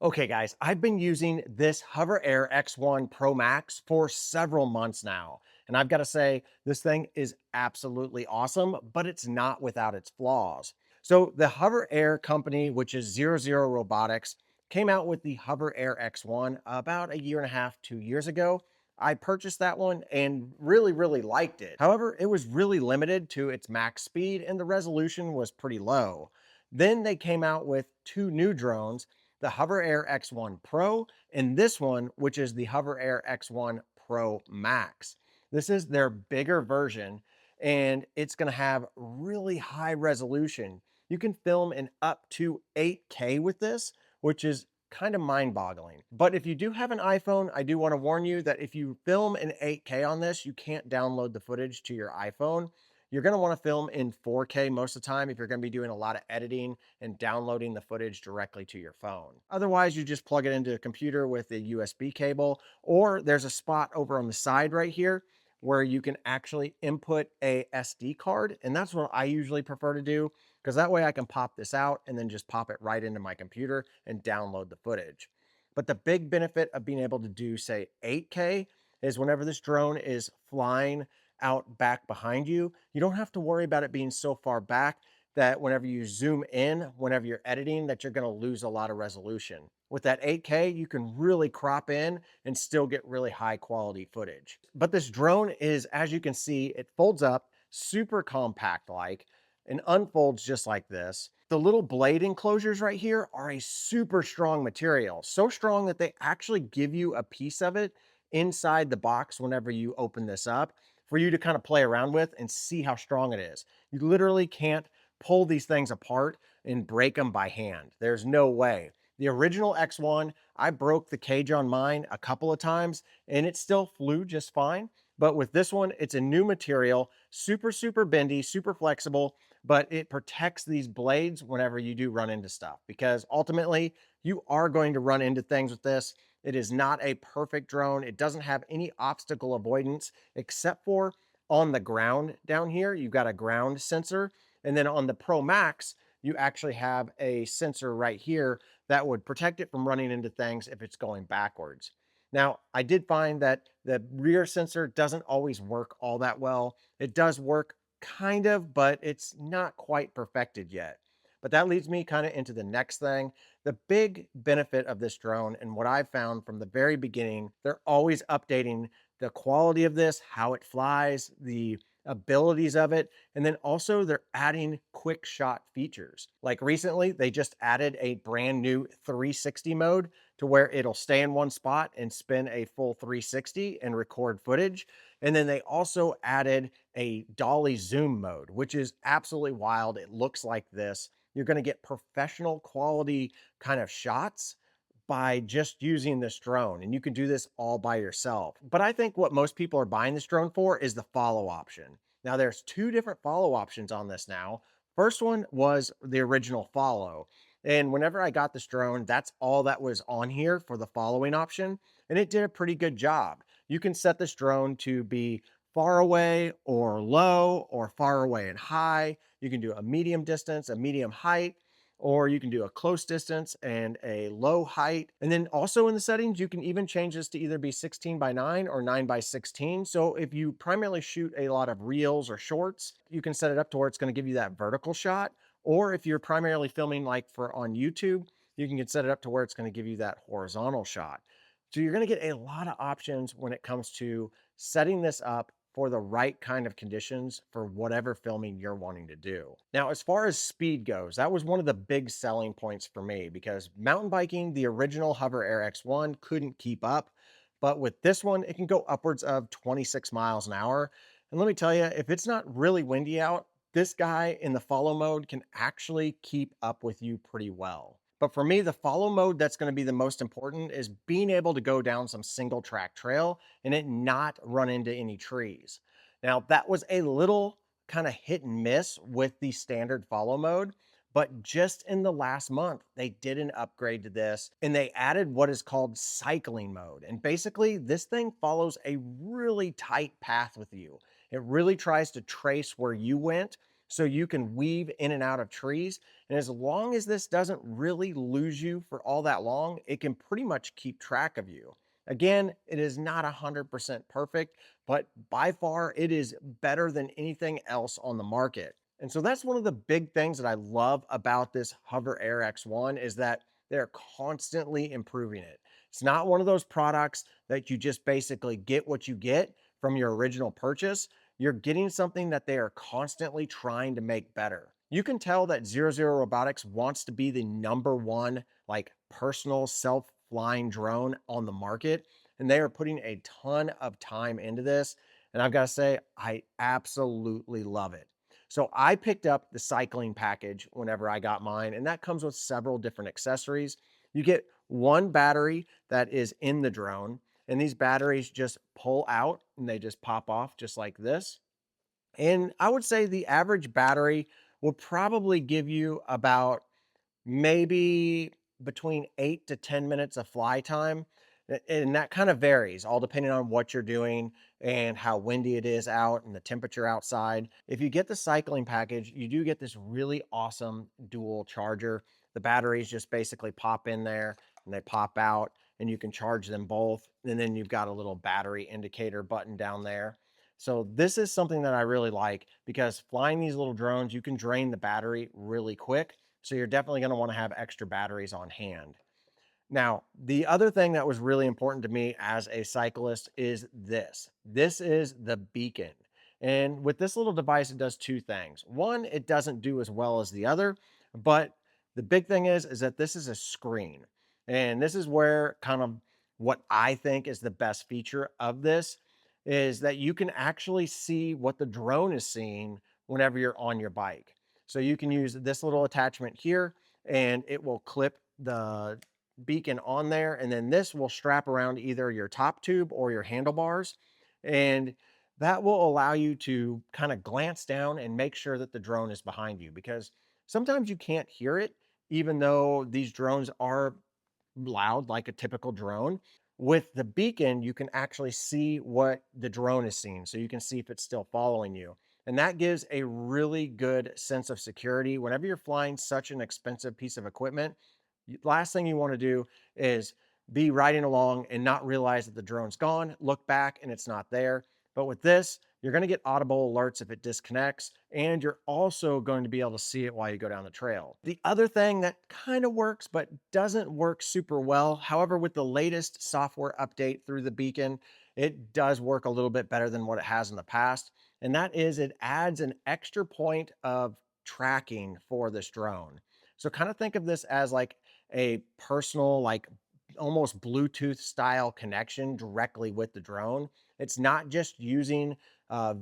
Okay, guys, I've been using this HoverAir X1 Pro Max for several months now. And I've got to say, this thing is absolutely awesome, but it's not without its flaws. So, the HoverAir company, which is Zero Robotics, came out with the HoverAir X1 about a year and a half, 2 years ago. I purchased that one and really liked it. However, it was really limited to its max speed and the resolution was pretty low. Then they came out with two new drones, the HoverAir X1 Pro, and this one, which is the HoverAir X1 Pro Max. This is their bigger version, and it's going to have really high resolution. You can film in up to 8K with this, which is kind of mind boggling. But if you do have an iPhone, I do want to warn you that if you film in 8K on this, you can't download the footage to your iPhone. You're going to want to film in 4K most of the time if you're going to be doing a lot of editing and downloading the footage directly to your phone. Otherwise, you just plug it into a computer with a USB cable, or there's a spot over on the side right here where you can actually input a SD card. And that's what I usually prefer to do because that way I can pop this out and then just pop it right into my computer and download the footage. But the big benefit of being able to do, say, 8K is whenever this drone is flying out back behind you, you don't have to worry about it being so far back that whenever you zoom in, whenever you're editing, that you're going to lose a lot of resolution. With that 8K, you can really crop in and still get really high quality footage. But this drone is, as you can see, it folds up super compact like and unfolds just like this. The little blade enclosures right here are a super strong material, so strong that they actually give you a piece of it inside the box whenever you open this up for you to kind of play around with and see how strong it is. You literally can't pull these things apart and break them by hand. There's no way. The original X1, I broke the cage on mine a couple of times and it still flew just fine. But with this one, it's a new material, super bendy, super flexible, but it protects these blades whenever you do run into stuff because ultimately you are going to run into things with this. It is not a perfect drone. It doesn't have any obstacle avoidance except for on the ground down here. You've got a ground sensor. And then on the Pro Max, you actually have a sensor right here that would protect it from running into things if it's going backwards. Now, I did find that the rear sensor doesn't always work all that well. It does work kind of, but it's not quite perfected yet. But that leads me kind of into the next thing. The big benefit of this drone, and what I've found from the very beginning, they're always updating the quality of this, how it flies, the abilities of it, and then also they're adding quick shot features. Like recently, they just added a brand new 360 mode to where it'll stay in one spot and spin a full 360 and record footage. And then they also added a dolly zoom mode, which is absolutely wild. It looks like this. You're going to get professional quality kind of shots by just using this drone. And you can do this all by yourself. But I think what most people are buying this drone for is the follow option. Now there's two different follow options on this now. First one was the original follow. And whenever I got this drone, that's all that was on here for the following option. And it did a pretty good job. You can set this drone to be far away or low or far away and high. You can do a medium distance, a medium height, or you can do a close distance and a low height. And then also in the settings, you can even change this to either be 16 by 9 or 9 by 16. So if you primarily shoot a lot of reels or shorts, you can set it up to where it's going to give you that vertical shot. Or if you're primarily filming like for on YouTube, you can set it up to where it's going to give you that horizontal shot. So you're going to get a lot of options when it comes to setting this up for the right kind of conditions for whatever filming you're wanting to do. Now, as far as speed goes, that was one of the big selling points for me because mountain biking, the original HoverAir X1 couldn't keep up. But with this one, it can go upwards of 26 miles an hour. And let me tell you, if it's not really windy out, this guy in the follow mode can actually keep up with you pretty well. But for me, the follow mode that's going to be the most important is being able to go down some single track trail and it not run into any trees. Now, that was a little kind of hit and miss with the standard follow mode, but just in the last month, they did an upgrade to this and they added what is called cycling mode. And basically, this thing follows a really tight path with you. It really tries to trace where you went so you can weave in and out of trees. And as long as this doesn't really lose you for all that long, it can pretty much keep track of you. Again, it is not 100% perfect, but by far it is better than anything else on the market. And so that's one of the big things that I love about this Hover Air X1 is that they're constantly improving it. It's not one of those products that you just basically get what you get from your original purchase. You're getting something that they are constantly trying to make better. You can tell that Zero Zero Robotics wants to be the number one like personal self-flying drone on the market, and they are putting a ton of time into this. And I've got to say, I absolutely love it. So I picked up the cycling package whenever I got mine, and that comes with several different accessories. You get one battery that is in the drone, and these batteries just pull out and they just pop off just like this. And I would say the average battery will probably give you about maybe between 8 to 10 minutes of fly time. And that kind of varies, all depending on what you're doing and how windy it is out and the temperature outside. If you get the cycling package, you do get this really awesome dual charger. The batteries just basically pop in there and they pop out, and you can charge them both. And then you've got a little battery indicator button down there. So this is something that I really like because flying these little drones, you can drain the battery really quick. So you're definitely going to want to have extra batteries on hand. Now, the other thing that was really important to me as a cyclist is this. This is the beacon. And with this little device, it does two things. One, it doesn't do as well as the other, but the big thing is that this is a screen. And this is where kind of what I think is the best feature of this is that you can actually see what the drone is seeing whenever you're on your bike. So you can use this little attachment here and it will clip the beacon on there, and then this will strap around either your top tube or your handlebars, and that will allow you to kind of glance down and make sure that the drone is behind you, because sometimes you can't hear it even though these drones are loud like a typical drone. With the beacon, you can actually see what the drone is seeing. So you can see if it's still following you. And that gives a really good sense of security. Whenever you're flying such an expensive piece of equipment, last thing you want to do is be riding along and not realize that the drone's gone, look back and it's not there. But with this, you're going to get audible alerts if it disconnects, and you're also going to be able to see it while you go down the trail. The other thing that kind of works, but doesn't work super well, however, with the latest software update through the beacon, it does work a little bit better than what it has in the past. And that is it adds an extra point of tracking for this drone. So kind of think of this as like a personal, like almost Bluetooth style connection directly with the drone. It's not just using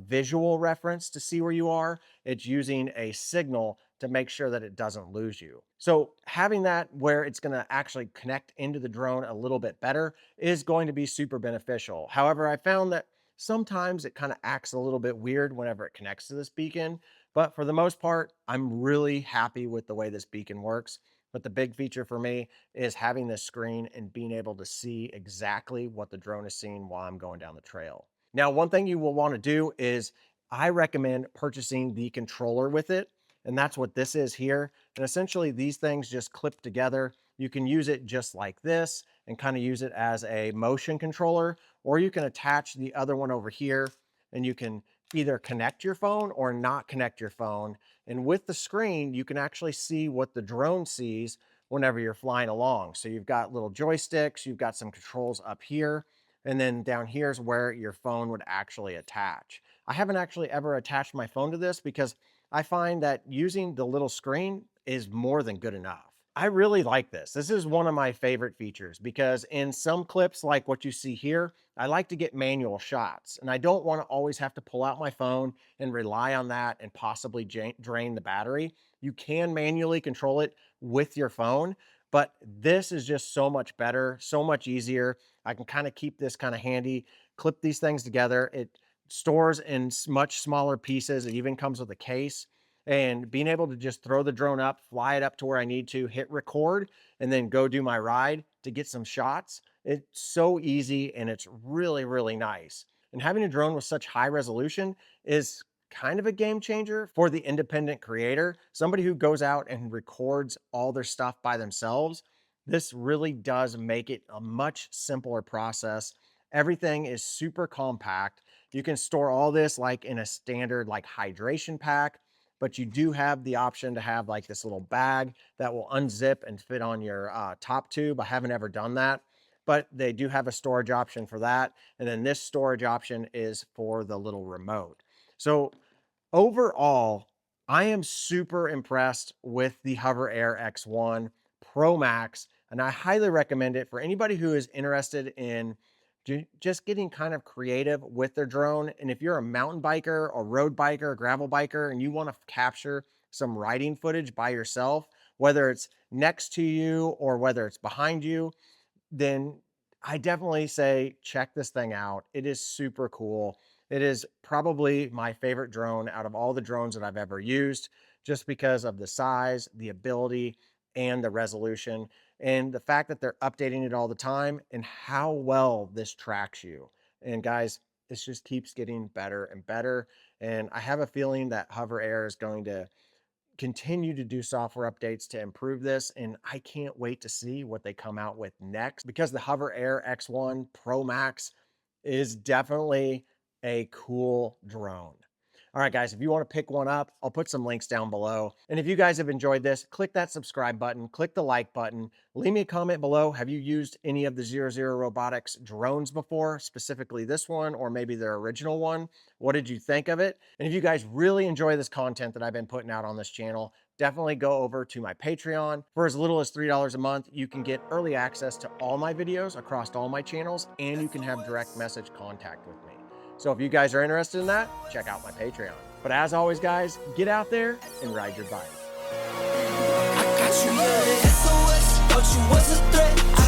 visual reference to see where you are, it's using a signal to make sure that it doesn't lose you. So having that where it's going to actually connect into the drone a little bit better is going to be super beneficial. However, I found that sometimes it kind of acts a little bit weird whenever it connects to this beacon, but for the most part, I'm really happy with the way this beacon works. But the big feature for me is having this screen and being able to see exactly what the drone is seeing while I'm going down the trail. Now, one thing you will want to do is I recommend purchasing the controller with it. And that's what this is here. And essentially these things just clip together. You can use it just like this and kind of use it as a motion controller, or you can attach the other one over here and you can either connect your phone or not connect your phone. And with the screen, you can actually see what the drone sees whenever you're flying along. So you've got little joysticks, you've got some controls up here, and then down here is where your phone would actually attach. I haven't actually ever attached my phone to this because I find that using the little screen is more than good enough. I really like this. This is one of my favorite features because in some clips like what you see here, I like to get manual shots and I don't want to always have to pull out my phone and rely on that and possibly drain the battery. You can manually control it with your phone, but this is just so much better, so much easier. I can kind of keep this kind of handy, clip these things together. It stores in much smaller pieces. It even comes with a case, and being able to just throw the drone up, fly it up to where I need to, hit record, and then go do my ride to get some shots. It's so easy and it's really, really nice. And having a drone with such high resolution is kind of a game changer for the independent creator, somebody who goes out and records all their stuff by themselves. This really does make it a much simpler process. Everything is super compact. You can store all this like in a standard like hydration pack, but you do have the option to have like this little bag that will unzip and fit on your top tube. I haven't ever done that, but they do have a storage option for that. And then this storage option is for the little remote. So overall, I am super impressed with the HoverAir X1 Pro Max, and I highly recommend it for anybody who is interested in just getting kind of creative with their drone. And if you're a mountain biker or road biker, gravel biker, and you want to capture some riding footage by yourself, whether it's next to you or whether it's behind you, then I definitely say check this thing out. It is super cool. It is probably my favorite drone out of all the drones that I've ever used, just because of the size, the ability, and the resolution, and the fact that they're updating it all the time and how well this tracks you. And guys, this just keeps getting better and better. And I have a feeling that Hover Air is going to continue to do software updates to improve this, and I can't wait to see what they come out with next, because the HoverAir X1 Pro Max is definitely a cool drone. All right, guys, if you want to pick one up, I'll put some links down below. And if you guys have enjoyed this, click that subscribe button, click the like button, leave me a comment below. Have you used any of the 00 Robotics drones before, specifically this one, or maybe their original one? What did you think of it? And if you guys really enjoy this content that I've been putting out on this channel, definitely go over to my Patreon. For as little as $3 a month, you can get early access to all my videos across all my channels, and you can have direct message contact with me. So if you guys are interested in that, check out my Patreon. But as always, guys, get out there and ride your bike. I got you, yeah, SOS, thought you was a threat.